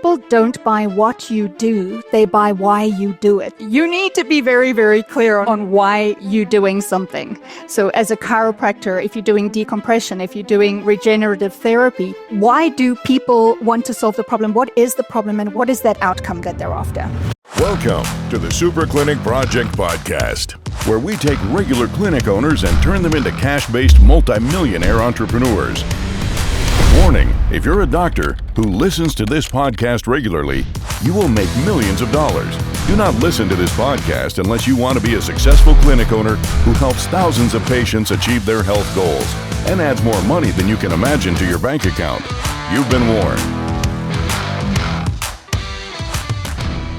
People don't buy what you do, they buy why you do it. You need to be very, very clear on why you're doing something. So as a chiropractor, if you're doing decompression, if you're doing regenerative therapy, why do people want to solve the problem? What is the problem and what is that outcome that they're after? Welcome to the Super Clinic Project Podcast, where we take regular clinic owners and turn them into cash-based multimillionaire entrepreneurs. Warning, if you're a doctor who listens to this podcast regularly, you will make millions of dollars. Do not listen to this podcast unless you want to be a successful clinic owner who helps thousands of patients achieve their health goals and adds more money than you can imagine to your bank account. You've been warned.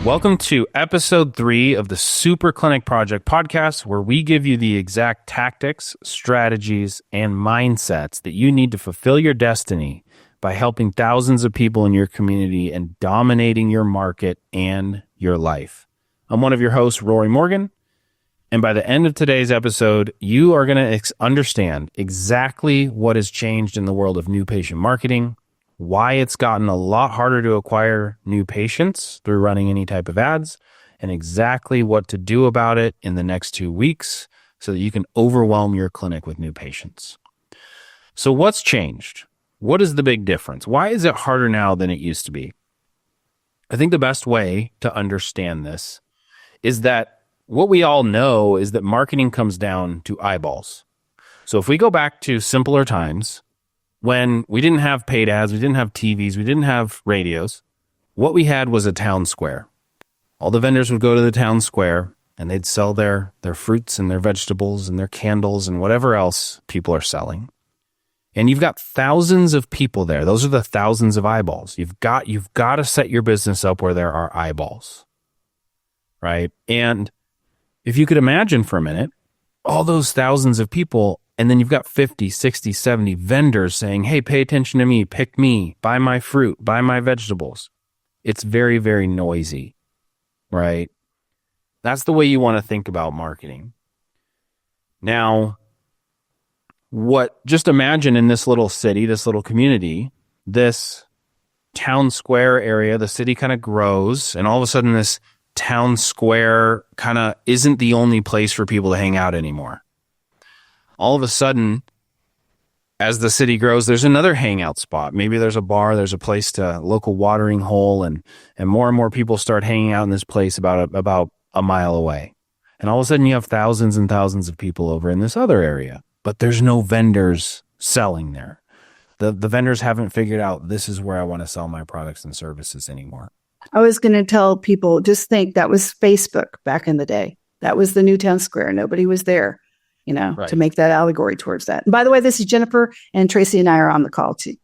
Welcome to episode 3 of the Super Clinic Project Podcast, where we give you the exact tactics, strategies, and mindsets that you need to fulfill your destiny by helping thousands of people in your community and dominating your market and your life. I'm one of your hosts, Rory Morgan, and by the end of today's episode, you are going to understand exactly what has changed in the world of new patient marketing, why it's gotten a lot harder to acquire new patients through running any type of ads, and exactly what to do about it in the next 2 weeks so that you can overwhelm your clinic with new patients. So what's changed? What is the big difference? Why is it harder now than it used to be? I think the best way to understand this is that what we all know is that marketing comes down to eyeballs. So if we go back to simpler times, when we didn't have paid ads, we didn't have TVs, we didn't have radios, what we had was a town square. All the vendors would go to the town square and they'd sell their fruits and their vegetables and their candles and whatever else people are selling. And you've got thousands of people there. Those are the thousands of eyeballs. You've got to set your business up where there are eyeballs, right? And if you could imagine for a minute, all those thousands of people, and then you've got 50, 60, 70 vendors saying, hey, pay attention to me, pick me, buy my fruit, buy my vegetables. It's very, very noisy, right? That's the way you want to think about marketing. Now, just imagine in this little city, this little community, this town square area, the city kind of grows, and all of a sudden this town square kind of isn't the only place for people to hang out anymore. All of a sudden, as the city grows, there's another hangout spot. Maybe there's a bar, there's a place local watering hole, and more people start hanging out in this place about a mile away. And all of a sudden you have thousands and thousands of people over in this other area, but there's no vendors selling there. The vendors haven't figured out this is where I want to sell my products and services anymore. I was going to tell people, just think that was Facebook back in the day. That was the new town square. Nobody was there. Right. To make that allegory towards that. And by the way, this is Jennifer, and Tracey and I are on the call too.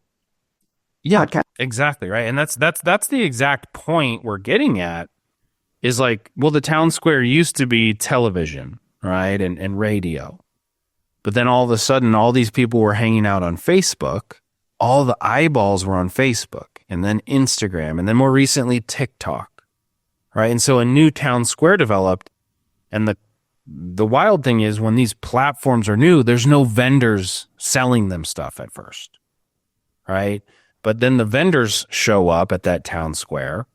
Yeah, exactly. Right. And that's the exact point we're getting at is like, well, the town square used to be television, right? And radio. But then all of a sudden, all these people were hanging out on Facebook. All the eyeballs were on Facebook, and then Instagram, and then more recently, TikTok, right? And so a new town square developed, and the wild thing is when these platforms are new, there's no vendors selling them stuff at first, right? But then the vendors show up at that town square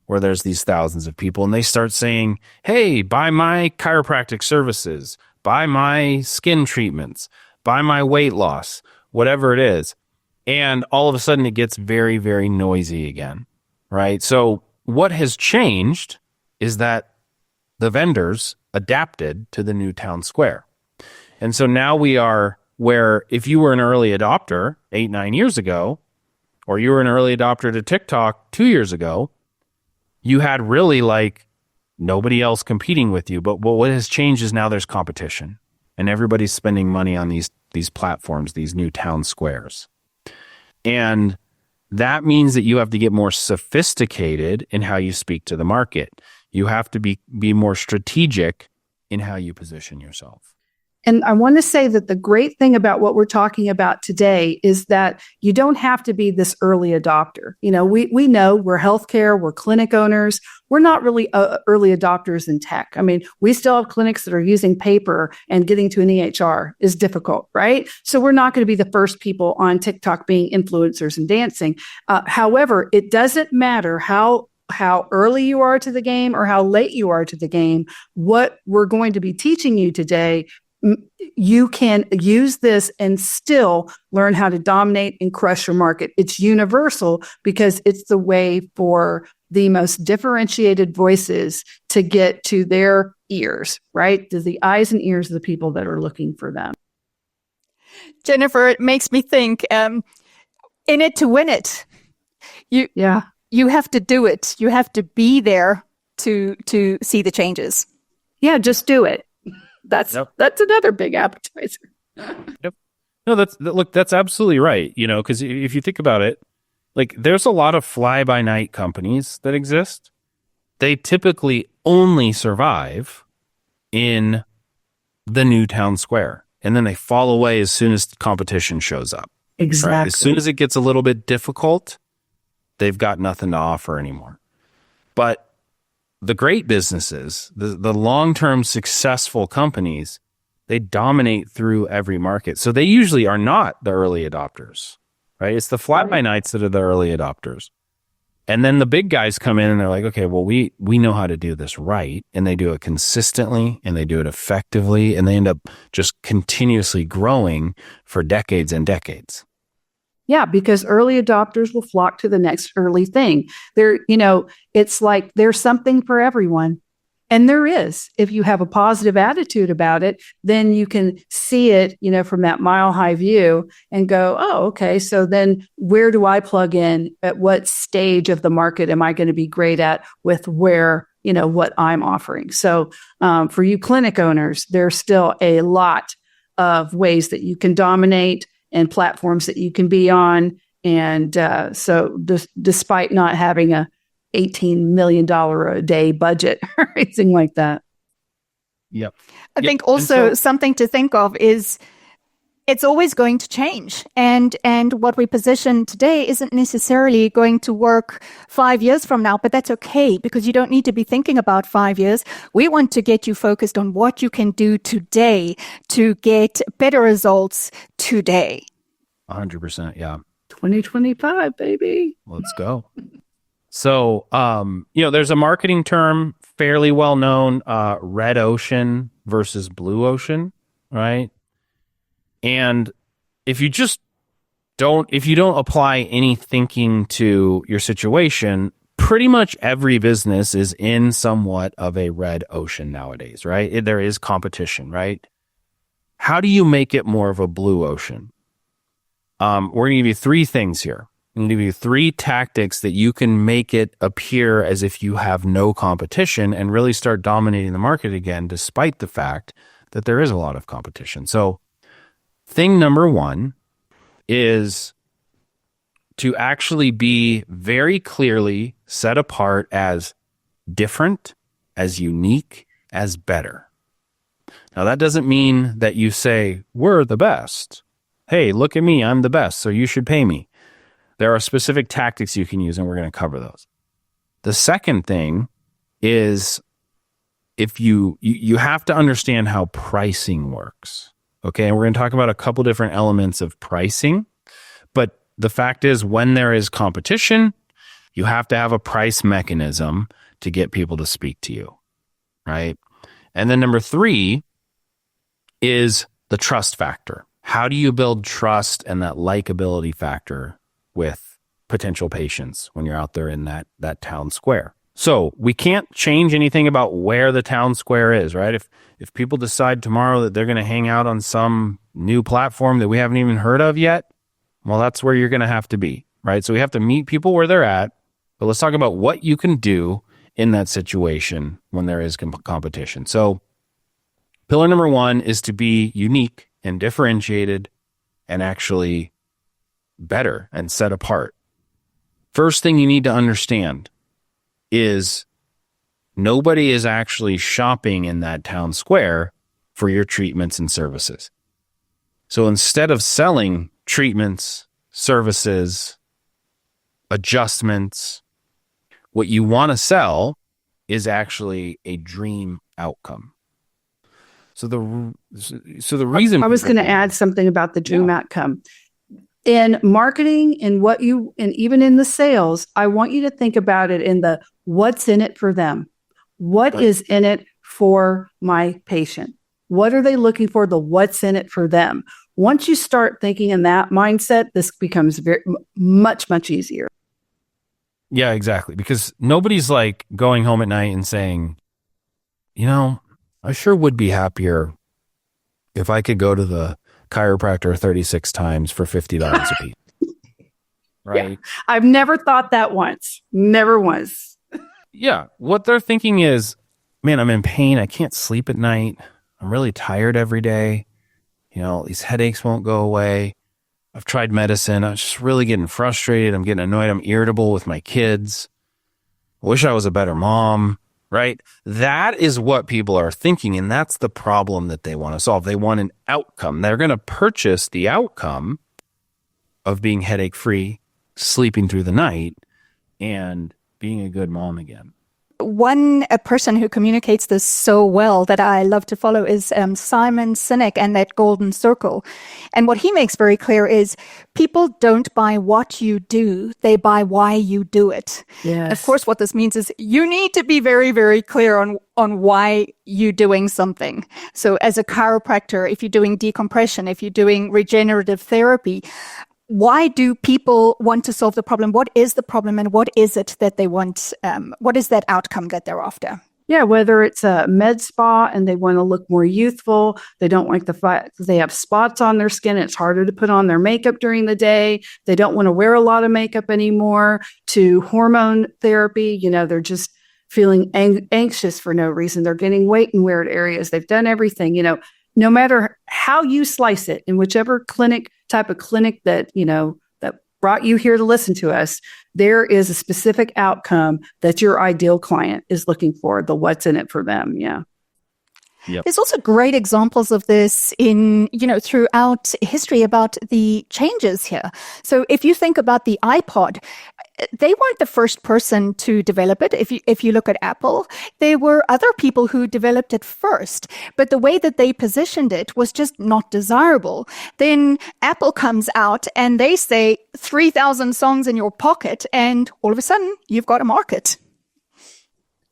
where there's these thousands of people and they start saying, hey, buy my chiropractic services, buy my skin treatments, buy my weight loss, whatever it is. And all of a sudden it gets very, very noisy again, right? So what has changed is that the vendors adapted to the new town square. And so now we are where if you were an early adopter 8-9 years ago, or you were an early adopter to TikTok 2 years ago, you had really like nobody else competing with you. But what has changed is now there's competition and everybody's spending money on these platforms, these new town squares. And that means that you have to get more sophisticated in how you speak to the market. You have to be more strategic in how you position yourself. And I want to say that the great thing about what we're talking about today is that you don't have to be this early adopter. We know we're healthcare, we're clinic owners. We're not really early adopters in tech. I mean, we still have clinics that are using paper, and getting to an EHR is difficult, right? So we're not going to be the first people on TikTok being influencers and dancing. However, it doesn't matter how early you are to the game or how late you are to the game. What we're going to be teaching you today, you can use this and still learn how to dominate and crush your market. It's universal because it's the way for the most differentiated voices to get to their ears, right? To the eyes and ears of the people that are looking for them. Jennifer, it makes me think, in it to win it. You have to do it. You have to be there to see the changes. Yeah, just do it. That's another big appetizer. Yep. No, that's absolutely right. Because if you think about it, like there's a lot of fly-by-night companies that exist. They typically only survive in the new town square, and then they fall away as soon as competition shows up. Exactly. Right? As soon as it gets a little bit difficult, they've got nothing to offer anymore. But the great businesses, the long-term successful companies, they dominate through every market. So they usually are not the early adopters, right? It's the fly-by-nights that are the early adopters. And then the big guys come in and they're like, okay, well, we know how to do this right. And they do it consistently and they do it effectively. And they end up just continuously growing for decades and decades. Yeah, because early adopters will flock to the next early thing. It's like there's something for everyone. And there is. If you have a positive attitude about it, then you can see it, from that mile high view and go, oh, okay. So then where do I plug in? At what stage of the market am I going to be great at with where, what I'm offering? So for you clinic owners, there's still a lot of ways that you can dominate and platforms that you can be on. And so despite not having a $18 million a day budget or anything like that. Yep. I think also something to think of is it's always going to change. And what we position today isn't necessarily going to work 5 years from now, but that's okay because you don't need to be thinking about 5 years. We want to get you focused on what you can do today to get better results today. 100%. Yeah. 2025, baby. Let's go. So, there's a marketing term fairly well known, red ocean versus blue ocean, right? And if you don't apply any thinking to your situation, pretty much every business is in somewhat of a red ocean nowadays, right? There is competition, right? How do you make it more of a blue ocean? We're going to give you three things here. I'm going to give you three tactics that you can make it appear as if you have no competition and really start dominating the market again, despite the fact that there is a lot of competition. So thing number one is to actually be very clearly set apart as different, as unique, as better. Now, that doesn't mean that you say, we're the best. Hey, look at me, I'm the best, so you should pay me. There are specific tactics you can use, and we're going to cover those. The second thing is if you have to understand how pricing works. Okay, and we're going to talk about a couple different elements of pricing. But the fact is, when there is competition, you have to have a price mechanism to get people to speak to you, right? And then number three is the trust factor. How do you build trust and that likability factor with potential patients when you're out there in that town square? So we can't change anything about where the town square is, right? If people decide tomorrow that they're going to hang out on some new platform that we haven't even heard of yet, well, that's where you're going to have to be, right? So we have to meet people where they're at, but let's talk about what you can do in that situation when there is competition. So pillar number one is to be unique and differentiated and actually better and set apart. First thing you need to understand is nobody is actually shopping in that town square for your treatments and services. So instead of selling treatments, services, adjustments, what you want to sell is actually a dream outcome. So the reason I was going to add something about the dream outcome. In marketing and even in the sales, I want you to think about it in the what's in it for them. What is in it for my patient? What are they looking for? The what's in it for them. Once you start thinking in that mindset, this becomes much easier. Yeah, exactly. Because nobody's like going home at night and saying, I sure would be happier if I could go to the chiropractor 36 times for $50 a piece. Right? Yeah. I've never thought that once. Never once. Yeah. What they're thinking is, man, I'm in pain. I can't sleep at night. I'm really tired every day. These headaches won't go away. I've tried medicine. I'm just really getting frustrated. I'm getting annoyed. I'm irritable with my kids. I wish I was a better mom, right? That is what people are thinking, and that's the problem that they want to solve. They want an outcome. They're going to purchase the outcome of being headache-free, sleeping through the night, and being a good mom again. A person who communicates this so well that I love to follow is Simon Sinek and that golden circle. And what he makes very clear is people don't buy what you do, they buy why you do it. Yes. Of course, what this means is you need to be very, very clear on why you're doing something. So as a chiropractor, if you're doing decompression, if you're doing regenerative therapy, why do people want to solve the problem? What is the problem and what is it that they want? What is that outcome that they're after? Yeah, whether it's a med spa and they want to look more youthful, they don't like the fact that they have spots on their skin. It's harder to put on their makeup during the day. They don't want to wear a lot of makeup anymore. To hormone therapy, they're just feeling anxious for no reason. They're gaining weight in weird areas. They've done everything, no matter how you slice it, in whichever type of clinic that brought you here to listen to us, there is a specific outcome that your ideal client is looking for, the what's in it for them. Yeah. Yep. There's also great examples of this throughout history about the changes here. So if you think about the iPod, they weren't the first person to develop it. If you look at Apple, there were other people who developed it first, but the way that they positioned it was just not desirable. Then Apple comes out and they say 3,000 songs in your pocket, and all of a sudden you've got a market.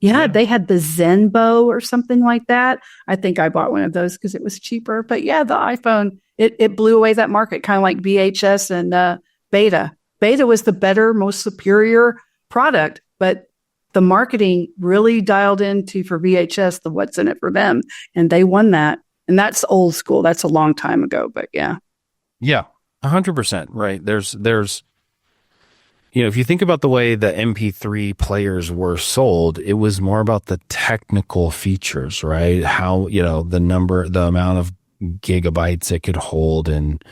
Yeah, they had the Zenbo or something like that. I think I bought one of those because it was cheaper. But yeah, the iPhone, it blew away that market, kind of like VHS and Beta. Beta was the better, most superior product, but the marketing really dialed into for VHS the what's in it for them, and they won that. And that's old school. That's a long time ago, but yeah. Yeah, 100%. Right. There's if you think about the way the MP3 players were sold, it was more about the technical features, right? How, the amount of gigabytes it could hold, and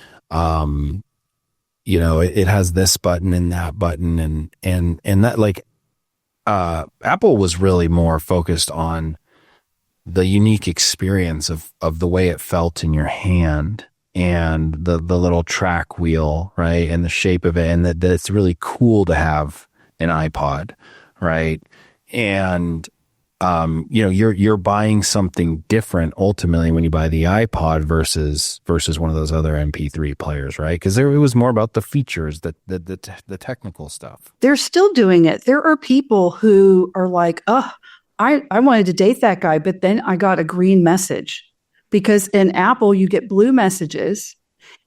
it has this button and that button, and that, Apple was really more focused on the unique experience of the way it felt in your hand, and the little track wheel, right, and the shape of it, and that it's really cool to have an iPod, right? And you're buying something different ultimately when you buy the iPod versus one of those other MP3 players, right? Because it was more about the features, the technical stuff. They're still doing it. There are people who are like, I wanted to date that guy, but then I got a green message. Because in Apple, you get blue messages.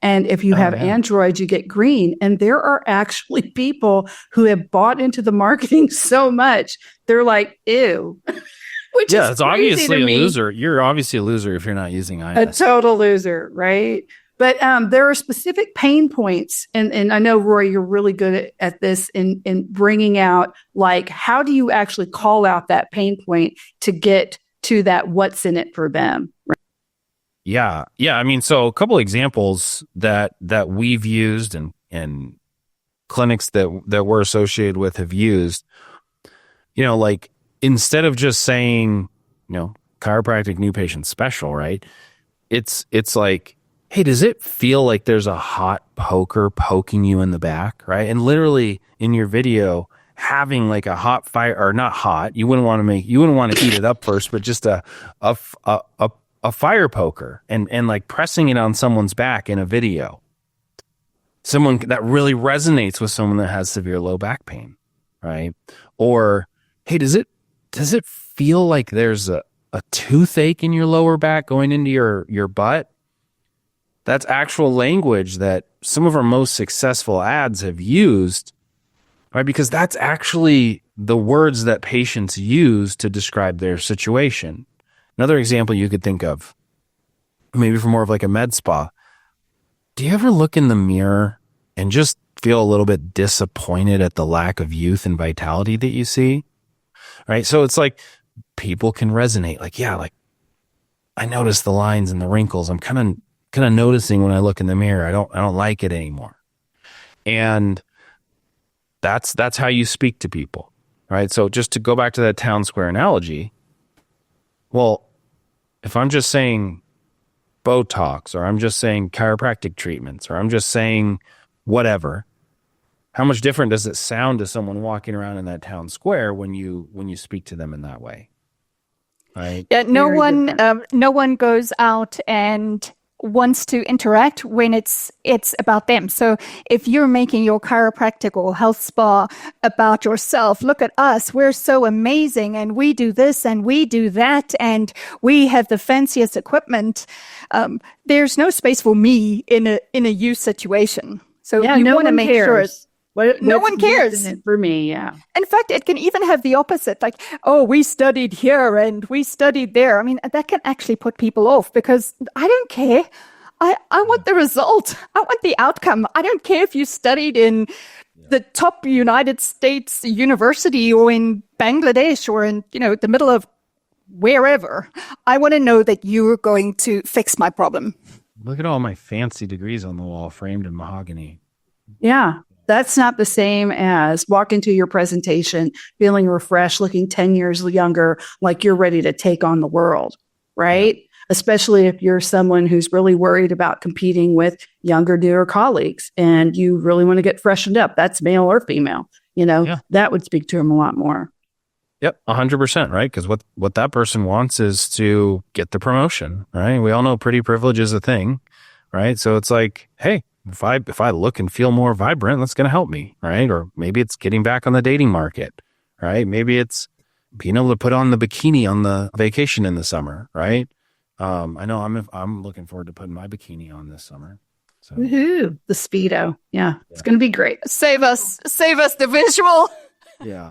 And if you have Android, you get green. And there are actually people who have bought into the marketing so much, they're like, ew. Which is it's obviously a loser. You're obviously a loser if you're not using iOS. A total loser, right? But there are specific pain points. And I know, Rory, you're really good at this in bringing out, how do you actually call out that pain point to get to that what's in it for them, right? Yeah. I mean, so a couple examples that we've used and clinics that we're associated with have used, instead of just saying, chiropractic new patient special, right? it's like, hey, does it feel like there's a hot poker poking you in the back, right? And literally in your video, having like a hot fire, or not hot, you wouldn't want to eat it up first, but just a fire poker and like pressing it on someone's back in a video. Someone that really resonates with someone that has severe low back pain, right? Or, hey, does it feel like there's a toothache in your lower back going into your butt? That's actual language that some of our most successful ads have used, right? Because that's actually the words that patients use to describe their situation. Another example you could think of, maybe for more of like a med spa. Do you ever look in the mirror and just feel a little bit disappointed at the lack of youth and vitality that you see? Right? So it's like people can resonate. Like, yeah, like I notice the lines and the wrinkles. I'm kind of noticing when I look in the mirror. I don't like it anymore. And that's how you speak to people, right? So just to go back to that town square analogy, well, if I'm just saying Botox, or I'm just saying chiropractic treatments, or I'm just saying whatever, how much different does it sound to someone walking around in that town square when you speak to them in that way? Right? Yeah, no one goes out and wants to interact when it's about them. So if you're making your chiropractic or health spa about yourself, look at us, we're so amazing and we do this and we do that and we have the fanciest equipment. There's no space for me in a you situation. So Yeah, you no want to one make cares. sure it's no What's one cares. in it for me, yeah. In fact, it can even have the opposite, like, oh, we studied here and we studied there. I mean, that can actually put people off because I don't care. I want the result. I want the outcome. I don't care if you studied in the top United States university or in Bangladesh or in, the middle of wherever. I want to know that you're going to fix my problem. Look at all my fancy degrees on the wall framed in mahogany. Yeah. That's not the same as walk into your presentation, feeling refreshed, looking 10 years younger, like you're ready to take on the world, right? Yeah. Especially if you're someone who's really worried about competing with younger, newer colleagues and you really want to get freshened up. That's male or female, that would speak to them a lot more. Yep, 100%, right? Because what that person wants is to get the promotion, right? We all know pretty privilege is a thing, right? So it's like, hey, if I look and feel more vibrant, that's going to help me, right? Or maybe it's getting back on the dating market, right? Maybe it's being able to put on the bikini on the vacation in the summer, right? I know I'm looking forward to putting my bikini on this summer. So. Woohoo! The Speedo, yeah, it's going to be great. Save us the visual. Yeah.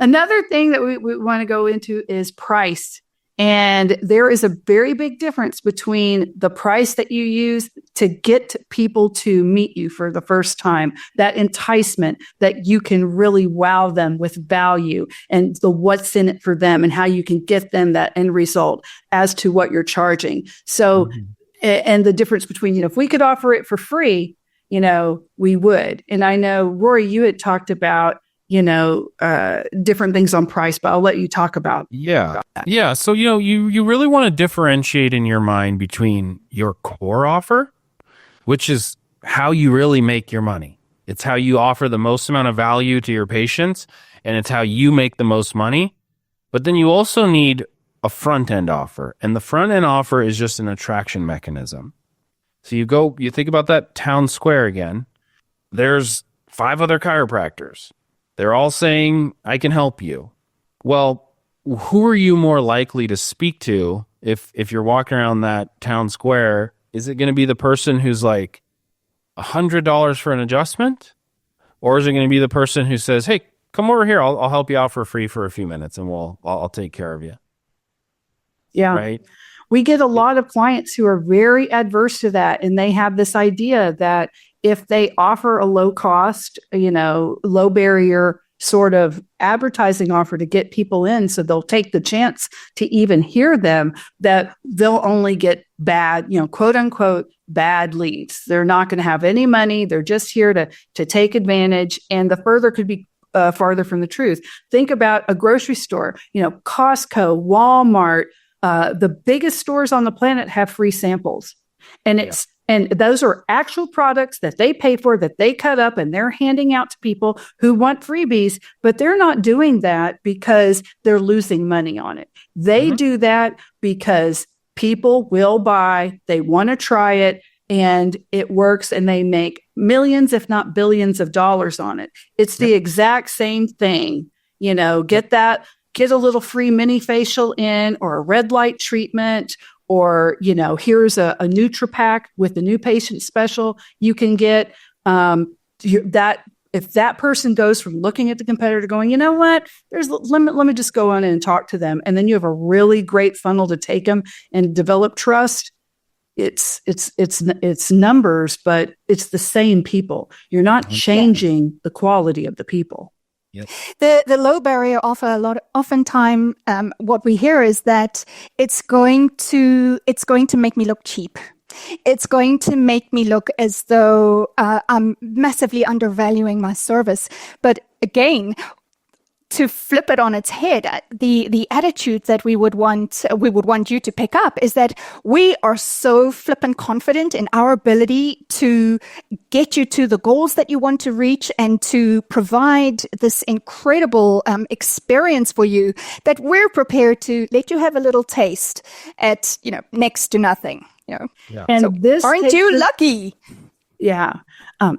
Another thing that we want to go into is price. And there is a very big difference between the price that you use to get people to meet you for the first time, that enticement that you can really wow them with value and the what's in it for them and how you can get them that end result as to what you're charging. So, and the difference between, if we could offer it for free, we would. And I know, Rory, you had talked about different things on price, but I'll let you talk about that. Yeah. So, you really want to differentiate in your mind between your core offer, which is how you really make your money. It's how you offer the most amount of value to your patients, and it's how you make the most money. But then you also need a front end offer, and the front end offer is just an attraction mechanism. So you think about that town square again. There's 5 other chiropractors. They're all saying, I can help you. Well, who are you more likely to speak to if you're walking around that town square? Is it going to be the person who's like $100 for an adjustment? Or is it going to be the person who says, hey, come over here. I'll help you out for free for a few minutes and I'll take care of you. Yeah. Right. We get a lot of clients who are very adverse to that. And they have this idea that if they offer a low cost, low barrier sort of advertising offer to get people in, so they'll take the chance to even hear them, that they'll only get bad, quote unquote, bad leads. They're not going to have any money. They're just here to take advantage. And the further could be farther from the truth. Think about a grocery store, Costco, Walmart, The biggest stores on the planet have free samples. And those are actual products that they pay for, that they cut up, and they're handing out to people who want freebies, but they're not doing that because they're losing money on it. They do that because people will buy, they want to try it, and it works, and they make millions, if not billions of dollars on it. It's the exact same thing. Get a little free mini facial in, or a red light treatment, or, here's a NutriPack with the new patient special. You can get that. If that person goes from looking at the competitor to going, you know what, there's a limit. Let me just go on and talk to them. And then you have a really great funnel to take them and develop trust. It's numbers, but it's the same people. You're not changing the quality of the people. Yep. The low barrier offer oftentimes what we hear is that it's going to make me look cheap. It's going to make me look as though I'm massively undervaluing my service. But again, to flip it on its head, the attitude that we would want you to pick up is that we are so flippin' confident in our ability to get you to the goals that you want to reach and to provide this incredible experience for you that we're prepared to let you have a little taste at next to nothing. And so this aren't you lucky? Yeah.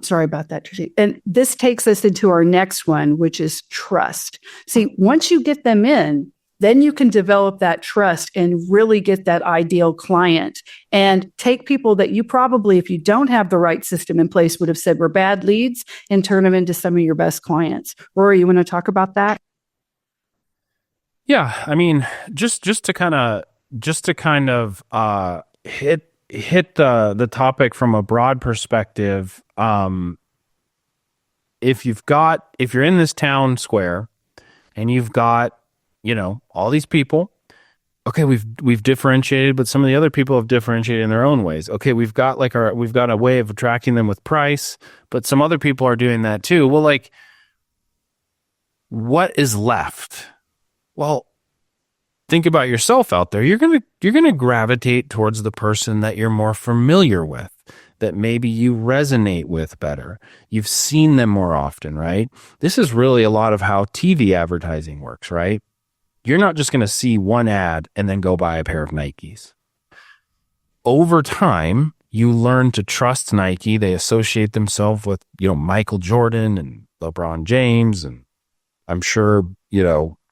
Sorry about that, Tracey. And this takes us into our next one, which is trust. See, once you get them in, then you can develop that trust and really get that ideal client and take people that you probably, if you don't have the right system in place, would have said were bad leads and turn them into some of your best clients. Rory, you want to talk about that? Yeah. I mean, just to kind of hit the topic from a broad perspective. If you're in this town square and you've got, all these people, okay, we've differentiated, but some of the other people have differentiated in their own ways. Okay, we've got a way of attracting them with price, but some other people are doing that too. Well, what is left? Well, think about yourself out there. You're gonna gravitate towards the person that you're more familiar with, that maybe you resonate with better. You've seen them more often, right? This is really a lot of how TV advertising works, right? You're not just gonna see one ad and then go buy a pair of Nikes. Over time, you learn to trust Nike. They associate themselves with, Michael Jordan and LeBron James, and I'm sure,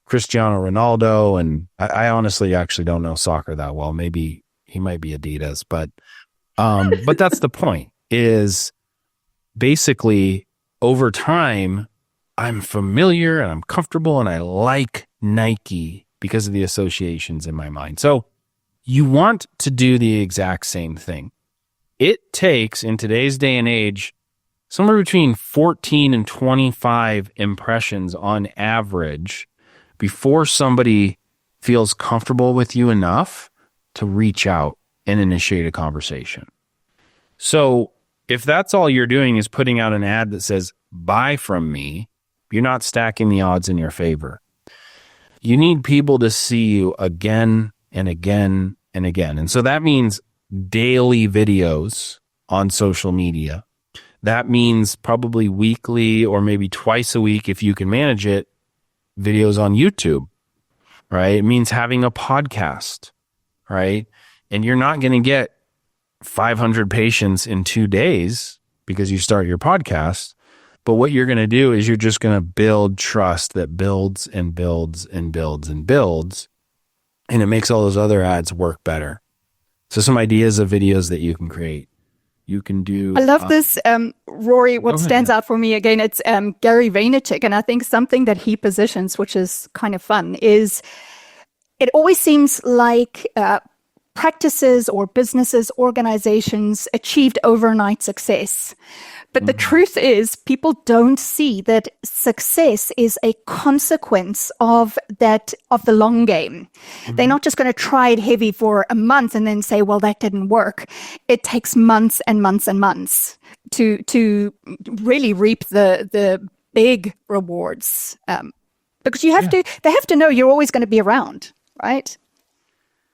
Cristiano Ronaldo, and I honestly actually don't know soccer that well. Maybe he might be Adidas, but that's the point, is basically over time, I'm familiar and I'm comfortable and I like Nike because of the associations in my mind. So you want to do the exact same thing. It takes, in today's day and age, somewhere between 14 and 25 impressions on average before somebody feels comfortable with you enough to reach out and initiate a conversation. So if that's all you're doing is putting out an ad that says, buy from me, you're not stacking the odds in your favor. You need people to see you again and again and again. And so that means daily videos on social media. That means probably weekly or maybe twice a week, if you can manage it, videos on YouTube, right? It means having a podcast, right? And you're not going to get 500 patients in 2 days because you start your podcast. But what you're going to do is you're just going to build trust that builds and builds and builds and builds. And it makes all those other ads work better. So some ideas of videos that you can create. You can do. I love this, Rory. What stands out for me again, it's Gary Vaynerchuk, and I think something that he positions, which is kind of fun, is it always seems like practices or businesses, organizations achieved overnight success. But the truth is, people don't see that success is a consequence of the long game. They're not just going to try it heavy for a month and then say, well, that didn't work. It takes months and months and months to really reap the big rewards. Because they have to know you're always going to be around, right?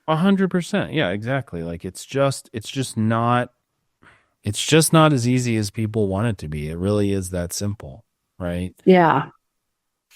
100%. Yeah, exactly. Like it's just not as easy as people want it to be. It really is that simple, right? Yeah.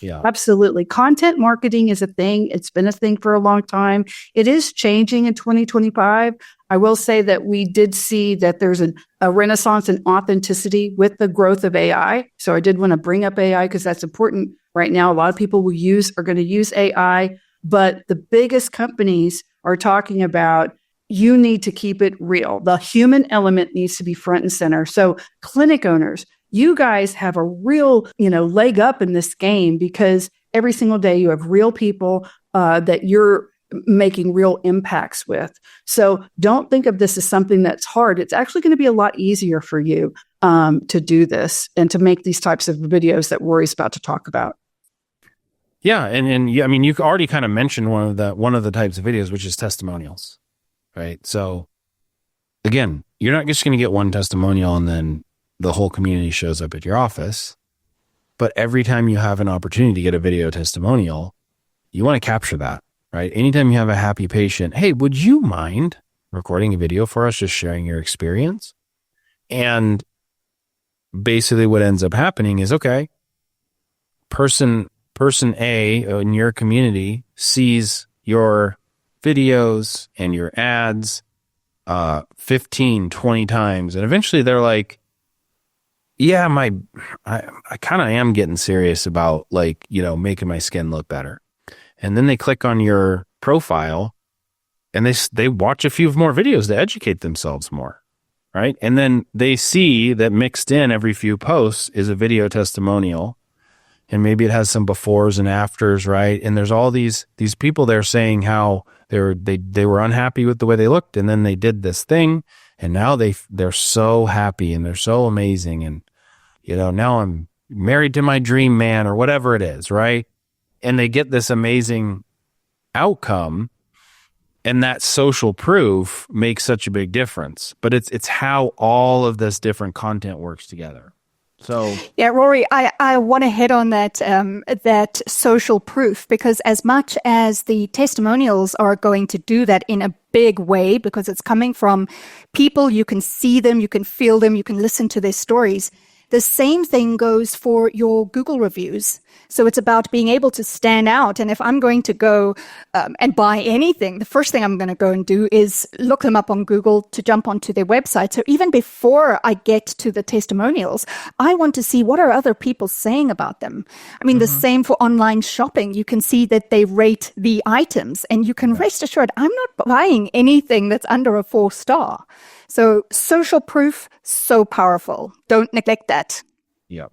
Yeah. Absolutely. Content marketing is a thing. It's been a thing for a long time. It is changing in 2025. I will say that we did see that there's a renaissance in authenticity with the growth of AI. So I did want to bring up AI because that's important right now. A lot of people are going to use AI, but the biggest companies are talking about you need to keep it real. The human element needs to be front and center. So clinic owners, you guys have a real, leg up in this game because every single day you have real people that you're making real impacts with. So don't think of this as something that's hard. It's actually going to be a lot easier for you to do this and to make these types of videos that Rory's about to talk about. Yeah, and yeah, I mean, you already kind of mentioned one of the types of videos, which is testimonials, right? So again, you're not just going to get one testimonial and then the whole community shows up at your office. But every time you have an opportunity to get a video testimonial, you want to capture that, right? Anytime you have a happy patient, hey, would you mind recording a video for us, just sharing your experience? And basically what ends up happening is, okay, person A in your community sees your videos and your ads 15, 20 times. And eventually they're like, yeah, I kind of am getting serious about making my skin look better. And then they click on your profile and they watch a few more videos to educate themselves more, right? And then they see that mixed in every few posts is a video testimonial, and maybe it has some befores and afters, right? And there's all these people there saying how they were unhappy with the way they looked, and then they did this thing, and now they're so happy and they're so amazing, and now I'm married to my dream man or whatever it is, right? And they get this amazing outcome, and that social proof makes such a big difference. But it's how all of this different content works together. So yeah, Rory, I want to hit on that social proof, because as much as the testimonials are going to do that in a big way, because it's coming from people, you can see them, you can feel them, you can listen to their stories. The same thing goes for your Google reviews. So it's about being able to stand out. And if I'm going to go and buy anything, the first thing I'm going to go and do is look them up on Google to jump onto their website. So even before I get to the testimonials, I want to see what are other people saying about them. I mean, the same for online shopping. You can see that they rate the items, and you can rest assured I'm not buying anything that's under a 4-star. So social proof, so powerful. Don't neglect that. Yep.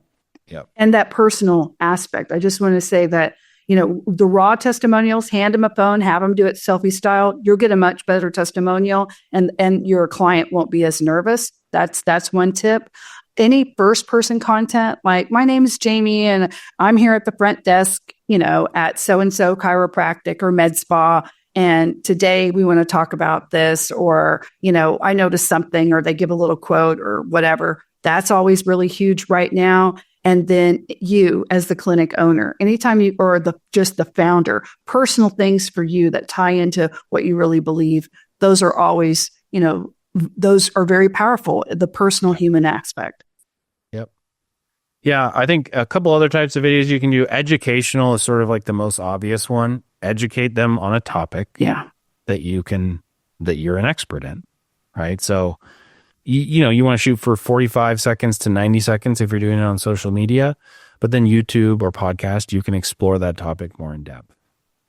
And that personal aspect. I just want to say that, the raw testimonials, hand them a phone, have them do it selfie style. You'll get a much better testimonial, and your client won't be as nervous. That's one tip. Any first person content, like my name is Jamie and I'm here at the front desk, at so-and-so chiropractic or med spa. And today we want to talk about this, or, I noticed something, or they give a little quote or whatever. That's always really huge right now. And then you as the clinic owner, anytime you, or just the founder, personal things for you that tie into what you really believe. Those are always, those are very powerful, the personal human aspect. Yep. Yeah. I think a couple other types of videos you can do. Educational is sort of like the most obvious one. Educate them on a topic that you're an expert in, right? So, you want to shoot for 45 seconds to 90 seconds if you're doing it on social media, but then YouTube or podcast, you can explore that topic more in depth,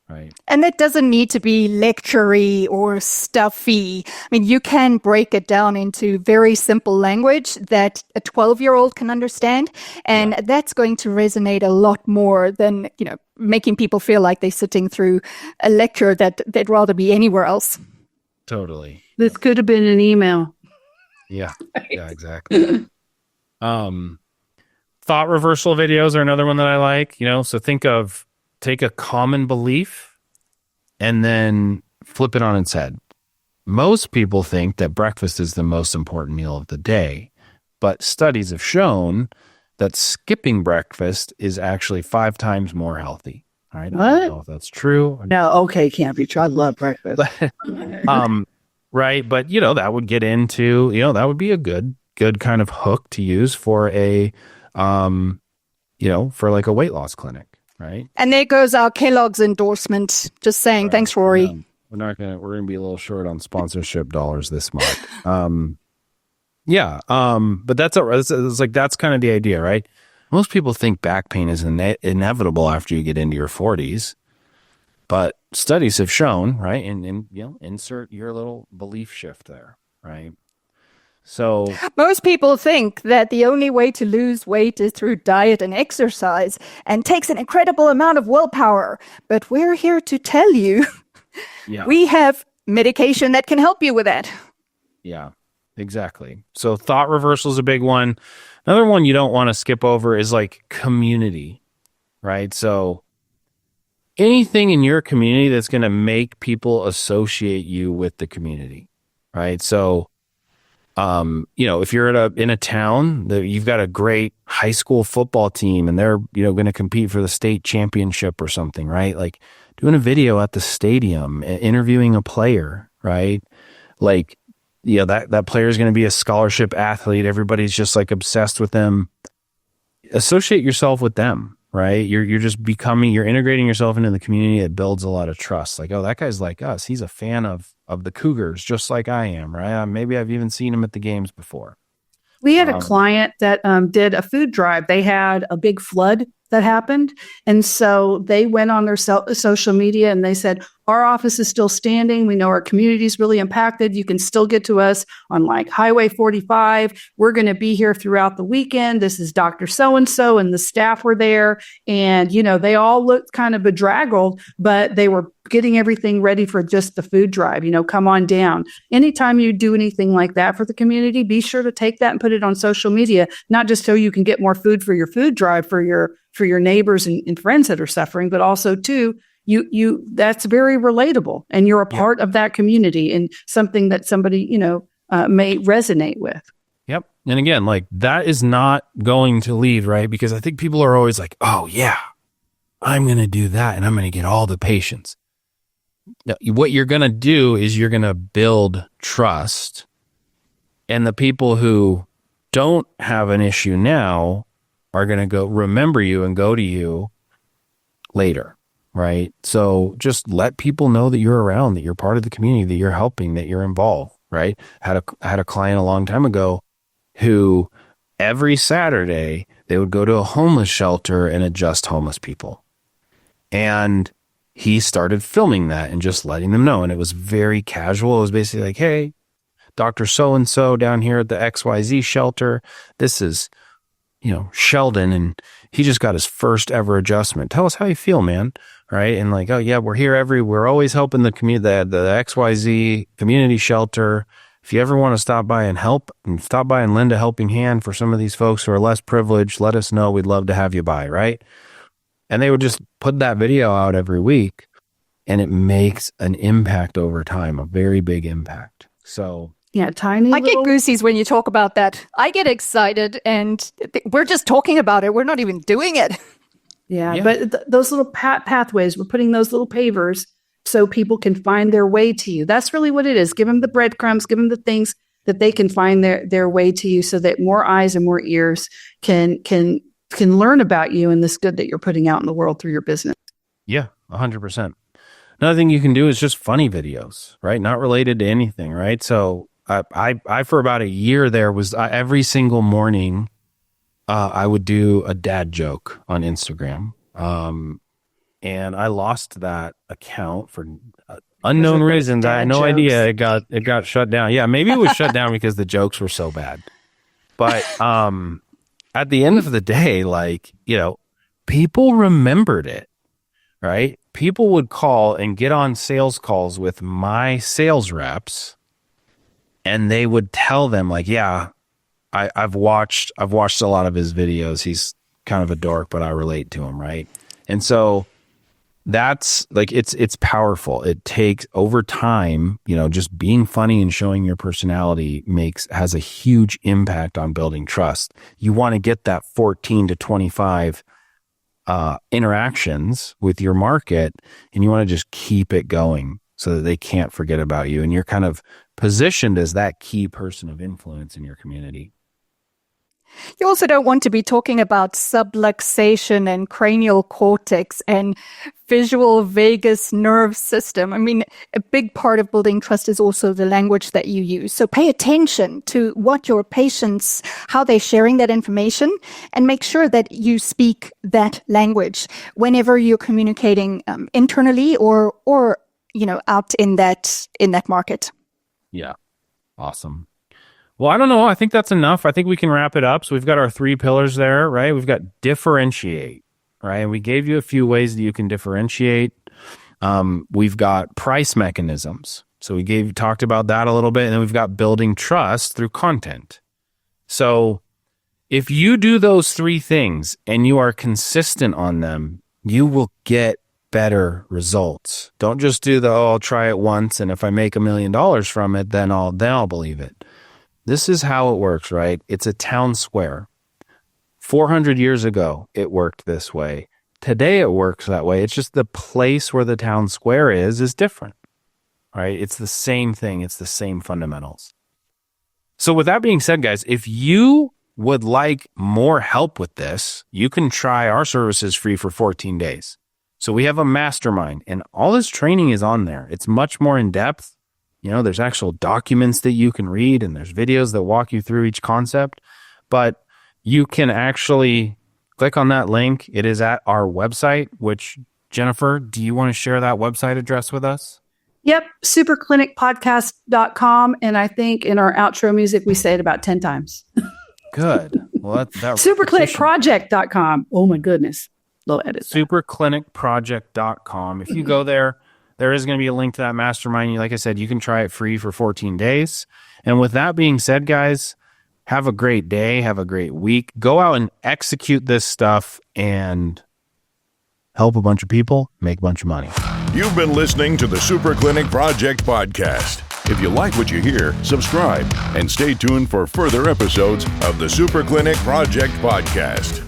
right? And it doesn't need to be lectury or stuffy. I mean, you can break it down into very simple language that a 12-year-old can understand, and that's going to resonate a lot more than, making people feel like they're sitting through a lecture that they'd rather be anywhere else. Totally. This could have been an email. Yeah. Yeah, exactly. Thought reversal videos are another one that I like, so take a common belief and then flip it on its head. Most people think that breakfast is the most important meal of the day, but studies have shown that skipping breakfast is actually 5 times more healthy. All right. I What? don't know if that's true. No, okay, can't be true. I love breakfast. Right. But, that would get into, that would be a good kind of hook to use for a, for like a weight loss clinic. Right. And there goes our Kellogg's endorsement. Just saying, thanks, Rory. We're going to be a little short on sponsorship dollars this month. Yeah. But that's kind of the idea, right? Most people think back pain is inevitable after you get into your 40s, but studies have shown, right? And insert your little belief shift there, right? So Most people think that the only way to lose weight is through diet and exercise and takes an incredible amount of willpower. But we're here to tell you we have medication that can help you with that. Yeah, exactly. So thought reversal is a big one. Another one you don't want to skip over is like community, right? So anything in your community that's going to make people associate you with the community, right? So, if you're in a town that you've got a great high school football team and they're, going to compete for the state championship or something, right? Like doing a video at the stadium, interviewing a player, right? Like, that player is going to be a scholarship athlete. Everybody's just like obsessed with them. Associate yourself with them, right? You're just you're integrating yourself into the community. It builds a lot of trust. Like, oh, that guy's like us. He's a fan of the Cougars, just like I am, right? Maybe I've even seen him at the games before. We had a client that did a food drive. They had a big flood that happened. And so they went on their social media and they said, our office is still standing. We know our community is really impacted. You can still get to us on like Highway 45. We're going to be here throughout the weekend. This is Dr. So-and-so and the staff were there. And, they all looked kind of bedraggled, but they were getting everything ready for just the food drive. Come on down. Anytime you do anything like that for the community, be sure to take that and put it on social media, not just so you can get more food for your food drive for your neighbors and friends that are suffering, but also too, you that's very relatable and you're a part of that community and something that somebody, may resonate with. Yep. And again, like that is not going to lead, right? Because I think people are always like, oh yeah, I'm going to do that and I'm going to get all the patients. Now, what you're going to do is you're going to build trust, and the people who don't have an issue now are going to go remember you and go to you later, right? So just let people know that you're around, that you're part of the community, that you're helping, that you're involved, right? I had a client a long time ago who every Saturday they would go to a homeless shelter and adjust homeless people. And he started filming that and just letting them know. And it was very casual. It was basically like, hey, Dr. So-and-so down here at the XYZ shelter. This is, Sheldon, and he just got his first ever adjustment. Tell us how you feel, man. Right. And like, oh yeah, we're always helping the community, the XYZ community shelter. If you ever want to stop by and lend a helping hand for some of these folks who are less privileged, let us know. We'd love to have you by. Right. And they would just put that video out every week, and it makes an impact over time, a very big impact. So yeah, tiny. I get goosies when you talk about that. I get excited, and we're just talking about it. We're not even doing it. Yeah. But those little pathways, we're putting those little pavers so people can find their way to you. That's really what it is. Give them the breadcrumbs, give them the things that they can find their way to you, so that more eyes and more ears can learn about you and this good that you're putting out in the world through your business. Yeah, 100%. Another thing you can do is just funny videos, right? Not related to anything, right? So I for about a year there was every single morning, I would do a dad joke on Instagram. And I lost that account for unknown reasons. I had no idea it got shut down. Yeah, maybe it was shut down because the jokes were so bad. But at the end of the day, people remembered it, right? People would call and get on sales calls with my sales reps, and they would tell them like, yeah, I've watched a lot of his videos. He's kind of a dork, but I relate to him. Right. And so that's like, it's powerful. It takes over time, just being funny and showing your personality has a huge impact on building trust. You want to get that 14 to 25 interactions with your market, and you want to just keep it going so that they can't forget about you. And you're kind of positioned as that key person of influence in your community. You also don't want to be talking about subluxation and cranial cortex and visual vagus nerve system. I mean, a big part of building trust is also the language that you use. So pay attention to what your patients, how they're sharing that information, and make sure that you speak that language whenever you're communicating internally or out in that market. Yeah. Awesome. Well, I don't know. I think that's enough. I think we can wrap it up. So we've got our 3 pillars there, right? We've got differentiate, right? And we gave you a few ways that you can differentiate. We've got price mechanisms. So we talked about that a little bit. And then we've got building trust through content. So if you do those 3 things and you are consistent on them, you will get better results. Don't just do I'll try it once, and if I make $1 million from it, then I'll believe it. This is how it works, right? It's a town square. 400 years ago, it worked this way. Today, it works that way. It's just the place where the town square is different, right? It's the same thing. It's the same fundamentals. So with that being said, guys, if you would like more help with this, you can try our services free for 14 days. So we have a mastermind, and all this training is on there. It's much more in depth. There's actual documents that you can read, and there's videos that walk you through each concept. But you can actually click on that link. It is at our website, which, Jennifer, do you want to share that website address with us? Yep, superclinicpodcast.com. And I think in our outro music, we say it about 10 times. Good. Well, that superclinicproject.com. Oh, my goodness. Little edit. Superclinicproject.com. If you go there, there is going to be a link to that mastermind. Like I said, you can try it free for 14 days. And with that being said, guys, have a great day. Have a great week. Go out and execute this stuff and help a bunch of people make a bunch of money. You've been listening to the Super Clinic Project podcast. If you like what you hear, subscribe and stay tuned for further episodes of the Super Clinic Project podcast.